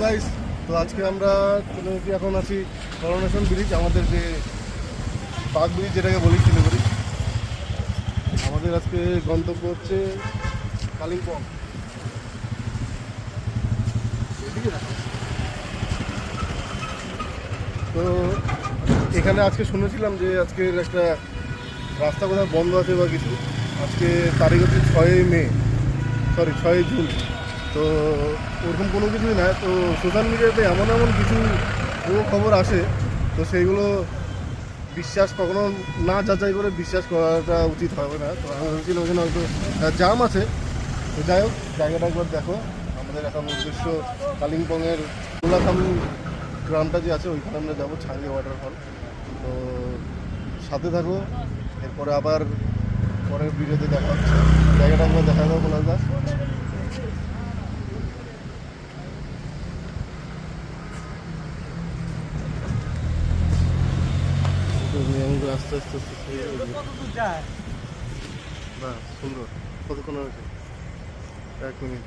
Guys, তো আজকে আমরা চলে এসেছি, এখন আছি করোনেশন ব্রিজ, আমাদের যে বাগ ব্রিজ যেটাকে বলি শিলিগুড়ি। আমাদের আজকে গন্তব্য হচ্ছে কালিম্পং। তো এখানে আজকে শুনেছিলাম যে আজকের একটা রাস্তা কোথাও বন্ধ আছে বা কিছু। আজকে তারিখ হচ্ছে 6 মে, সরি 6 জুন। তো ওরকম কোনো কিছুই না। তো সোশ্যাল মিডিয়াতে এমন এমন কিছু খবর আসে, তো সেইগুলো বিশ্বাস কখনো না যাচাই করে বিশ্বাস করাটা উচিত হবে না। তো আমি ভেবেছিলাম ওখানে হয়তো জাম আছে। তো যাই হোক, জায়গাটা একবার দেখো। আমাদের এখন উদ্দেশ্য কালিম্পংয়ের কোলাখাম গ্রামটা যে আছে ওইখানে আমরা যাবো, ছাঙ্গে ওয়াটারফল। তো সাথে থাকো, এরপরে আবার পরের ভিডিওতে দেখা হচ্ছে। জায়গাটা একবার দেখা যাবো কোলাদা। আস্তে আস্তে না সুন্দর, কতক্ষণ হয়েছে? 1 মিনিট।